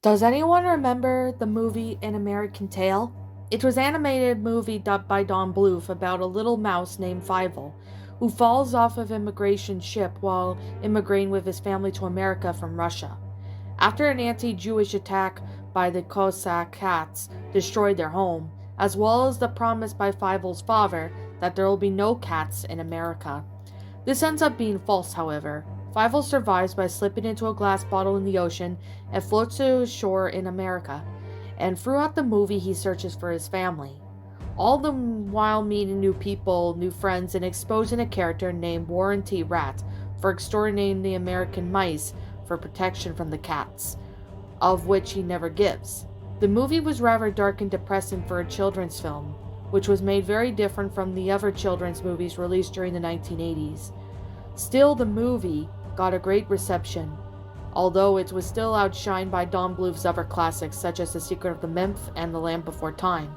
Does anyone remember the movie An American Tail? It was an animated movie dubbed by Don Bluth about a little mouse named Fievel, who falls off of an immigration ship while immigrating with his family to America from Russia. After an anti-Jewish attack by the CO.AG cats destroyed their home, as well as the promise by Fievel's father that there will be no cats in America. This ends up being false, however. Fievel survives by slipping into a glass bottle in the ocean and floats to shore in America, and throughout the movie he searches for his family. All the while meeting new people, new friends, and exposing a character named Warren T. Rat for extorting the American mice for protection from the cats, of which he never gives. The movie was rather dark and depressing for a children's film, which was made very different from the other children's movies released during the 1980s. Still, the movie got a great reception, although it was still outshined by Don Bluth's other classics such as The Secret of the Nymph and The Land Before Time.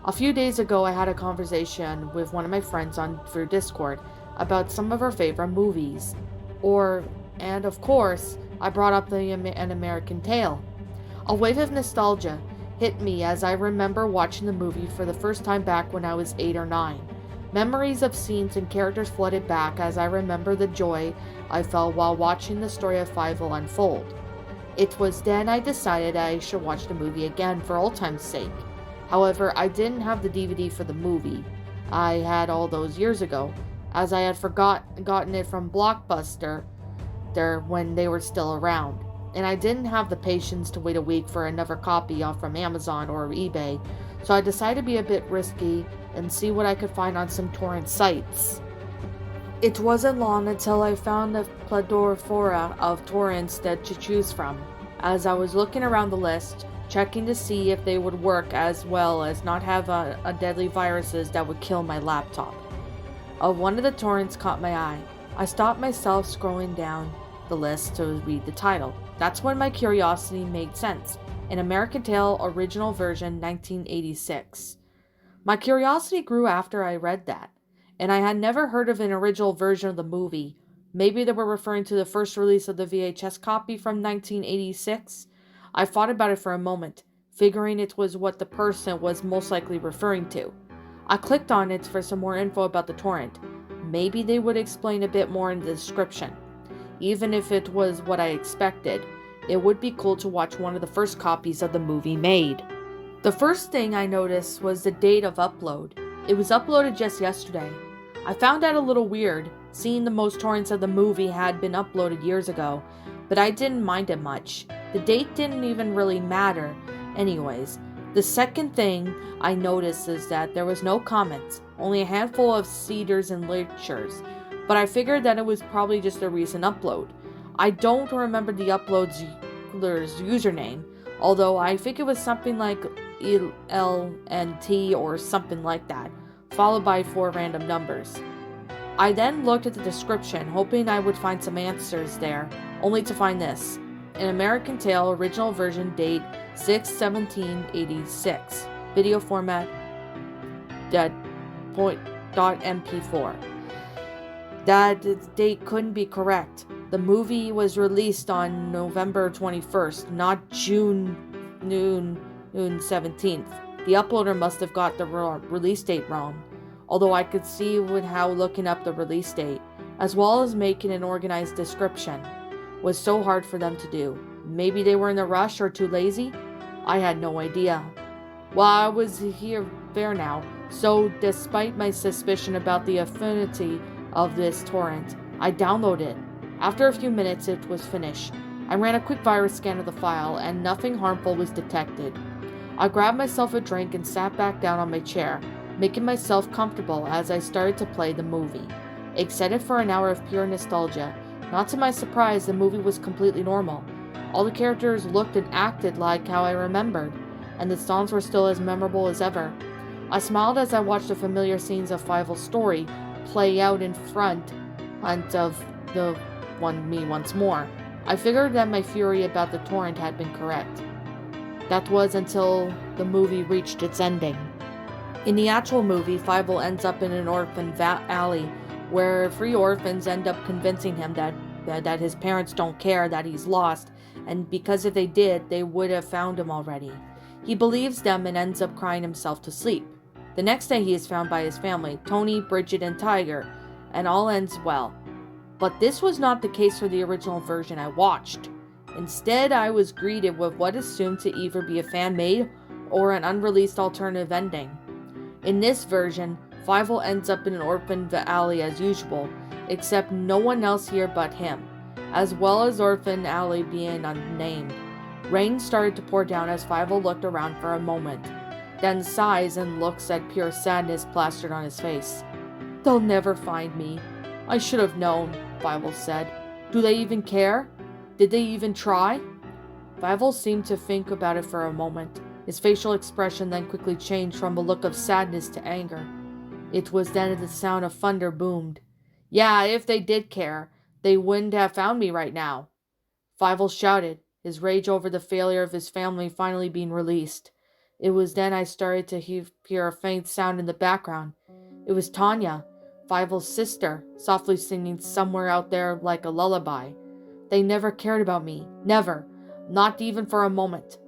A few days ago, I had a conversation with one of my friends through Discord about some of her favorite movies, and of course, I brought up An American Tail. A wave of nostalgia hit me as I remember watching the movie for the first time back when I was 8 or 9. Memories of scenes and characters flooded back as I remember the joy I felt while watching the story of Fievel unfold. It was then I decided I should watch the movie again for old time's sake. However, I didn't have the DVD for the movie I had all those years ago, as I had gotten it from Blockbuster when they were still around, and I didn't have the patience to wait a week for another copy off from Amazon or eBay, so I decided to be a bit risky and see what I could find on some torrent sites. It wasn't long until I found a plethora of torrents to choose from, as I was looking around the list, checking to see if they would work as well as not have a deadly viruses that would kill my laptop. One of the torrents caught my eye. I stopped myself scrolling down the list to read the title. That's when my curiosity made sense. An American Tail original version 1986. My curiosity grew after I read that, and I had never heard of an original version of the movie. Maybe they were referring to the first release of the VHS copy from 1986? I thought about it for a moment, figuring it was what the person was most likely referring to. I clicked on it for some more info about the torrent. Maybe they would explain a bit more in the description. Even if it was what I expected, it would be cool to watch one of the first copies of the movie made. The first thing I noticed was the date of upload. It was uploaded just yesterday. I found that a little weird, seeing the most torrents of the movie had been uploaded years ago, but I didn't mind it much. The date didn't even really matter anyways. The second thing I noticed is that there was no comments, only a handful of cedars and lectures, but I figured that it was probably just a recent upload. I don't remember the upload's username, although I think it was something like LNT or something like that, followed by 4 random numbers. I then looked at the description, hoping I would find some answers there, only to find this. An American Tail original version date 6/17/86. Video format .mp4. That date couldn't be correct. The movie was released on November 21st, not June 17th. The uploader must have got the release date wrong, although I could see with how looking up the release date, as well as making an organized description, was so hard for them to do. Maybe they were in a rush or too lazy? I had no idea. Well, I was there now, so despite my suspicion about the affinity of this torrent, I downloaded it. After a few minutes, it was finished. I ran a quick virus scan of the file, and nothing harmful was detected. I grabbed myself a drink and sat back down on my chair, making myself comfortable as I started to play the movie. Excited for an hour of pure nostalgia. Not to my surprise, the movie was completely normal. All the characters looked and acted like how I remembered, and the songs were still as memorable as ever. I smiled as I watched the familiar scenes of Fievel's story play out in front of me once more. I figured that my theory about the torrent had been correct. That was until the movie reached its ending. In the actual movie, Fievel ends up in an orphan alley where 3 orphans end up convincing him that that his parents don't care that he's lost, and because if they did, they would have found him already. He believes them and ends up crying himself to sleep. The next day he is found by his family, Tony, Bridget, and Tiger, and all ends well. But this was not the case for the original version I watched. Instead, I was greeted with what assumed to either be a fan-made or an unreleased alternative ending. In this version, Fievel ends up in an orphan alley as usual, except no one else here but him, as well as Orphan Alley being unnamed. Rain started to pour down as Fievel looked around for a moment, then sighs and looks at pure sadness plastered on his face. "They'll never find me. I should have known," Fievel said. "Do they even care? Did they even try?" Fievel seemed to think about it for a moment. His facial expression then quickly changed from a look of sadness to anger. It was then that the sound of thunder boomed. "Yeah, if they did care, they wouldn't have found me right now," Fievel shouted, his rage over the failure of his family finally being released. It was then I started to hear a faint sound in the background. It was Tanya, Fievel's sister, softly singing somewhere out there like a lullaby. "They never cared about me. Never. Not even for a moment."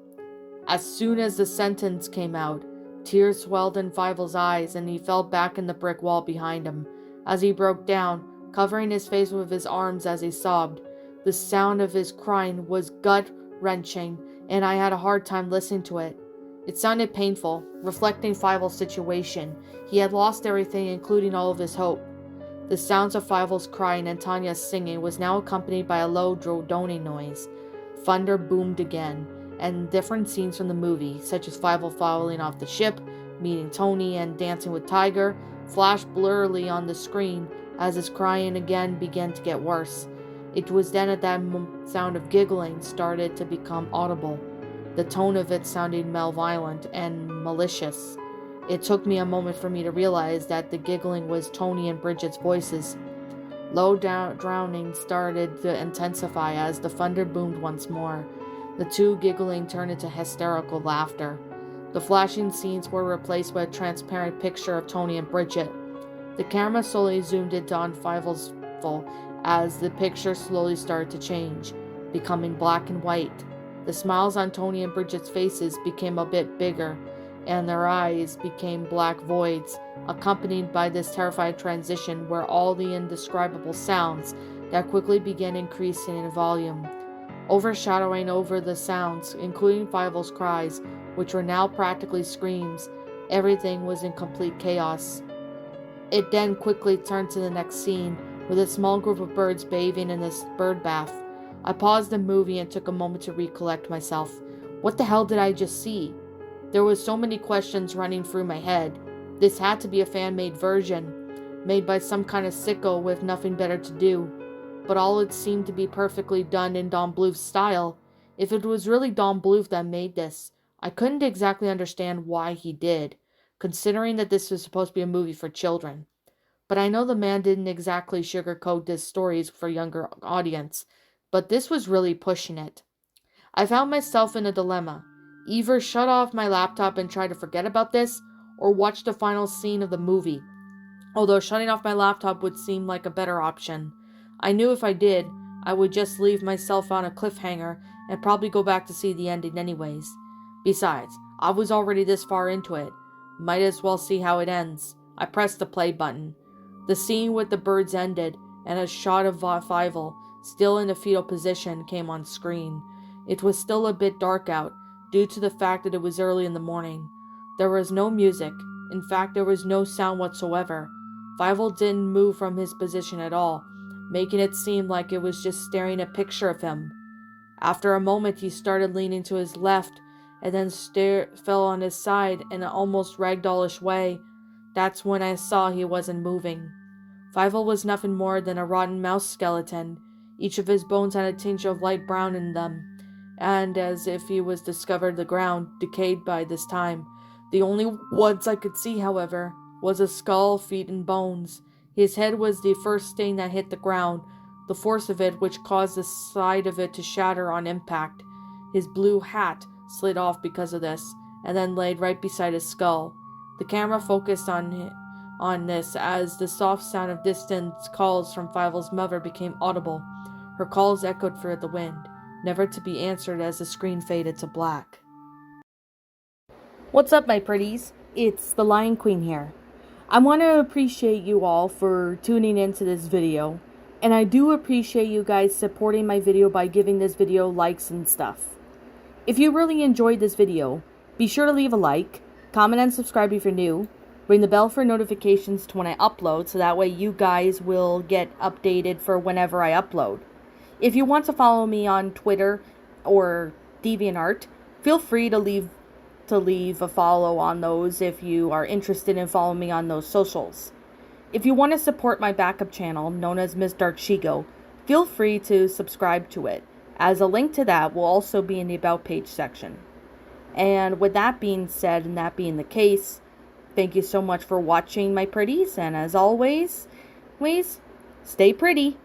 As soon as the sentence came out, tears swelled in Fievel's eyes and he fell back in the brick wall behind him. As he broke down, covering his face with his arms as he sobbed, the sound of his crying was gut-wrenching, and I had a hard time listening to it. It sounded painful, reflecting Fievel's situation. He had lost everything, including all of his hope. The sounds of Fievel's crying and Tanya's singing was now accompanied by a low droning noise. Thunder boomed again, and different scenes from the movie, such as Fievel falling off the ship, meeting Tony, and dancing with Tiger, flashed blurrily on the screen as his crying again began to get worse. It was then that sound of giggling started to become audible. The tone of it sounded malevolent and malicious. It took me a moment for me to realize that the giggling was Tony and Bridget's voices. Low drowning started to intensify as the thunder boomed once more. The two giggling turned into hysterical laughter. The flashing scenes were replaced by a transparent picture of Tony and Bridget. The camera slowly zoomed into on Fievel's as the picture slowly started to change, becoming black and white. The smiles on Tony and Bridget's faces became a bit bigger, and their eyes became black voids, accompanied by this terrifying transition where all the indescribable sounds that quickly began increasing in volume. Overshadowing over the sounds, including Fievel's cries, which were now practically screams, everything was in complete chaos. It then quickly turned to the next scene, with a small group of birds bathing in this bird bath. I paused the movie and took a moment to recollect myself. What the hell did I just see? There was so many questions running through my head. This had to be a fan-made version, made by some kind of sicko with nothing better to do. But all it seemed to be perfectly done in Don Bluth's style. If it was really Don Bluth that made this, I couldn't exactly understand why he did, considering that this was supposed to be a movie for children. But I know the man didn't exactly sugarcoat his stories for a younger audience, but this was really pushing it. I found myself in a dilemma. Either shut off my laptop and try to forget about this, or watch the final scene of the movie. Although shutting off my laptop would seem like a better option. I knew if I did, I would just leave myself on a cliffhanger and probably go back to see the ending anyways. Besides, I was already this far into it. Might as well see how it ends. I pressed the play button. The scene with the birds ended, and a shot of Fievel, still in the fetal position, came on screen. It was still a bit dark out, due to the fact that it was early in the morning. There was no music. In fact, there was no sound whatsoever. Fievel didn't move from his position at all, making it seem like it was just staring a picture of him. After a moment, he started leaning to his left, and then fell on his side in an almost ragdollish way. That's when I saw he wasn't moving. Fievel was nothing more than a rotten mouse skeleton. Each of his bones had a tinge of light brown in them, and as if he was discovered the ground, decayed by this time. The only ones I could see, however, was a skull, feet, and bones. His head was the first thing that hit the ground, the force of it which caused the side of it to shatter on impact. His blue hat slid off because of this, and then laid right beside his skull. The camera focused on this as the soft sound of distant calls from Fievel's mother became audible. Her calls echoed through the wind, never to be answered as the screen faded to black. What's up, my pretties? It's the Lion Queen here. I want to appreciate you all for tuning into this video, and I do appreciate you guys supporting my video by giving this video likes and stuff. If you really enjoyed this video, be sure to leave a like, comment and subscribe if you're new, ring the bell for notifications to when I upload so that way you guys will get updated for whenever I upload. If you want to follow me on Twitter or DeviantArt, feel free to leave a follow on those if you are interested in following me on those socials. If you want to support my backup channel, known as Ms. Dark Shigo, feel free to subscribe to it, as a link to that will also be in the About page section. And with that being said, and that being the case, thank you so much for watching, my pretties, and as always, please stay pretty.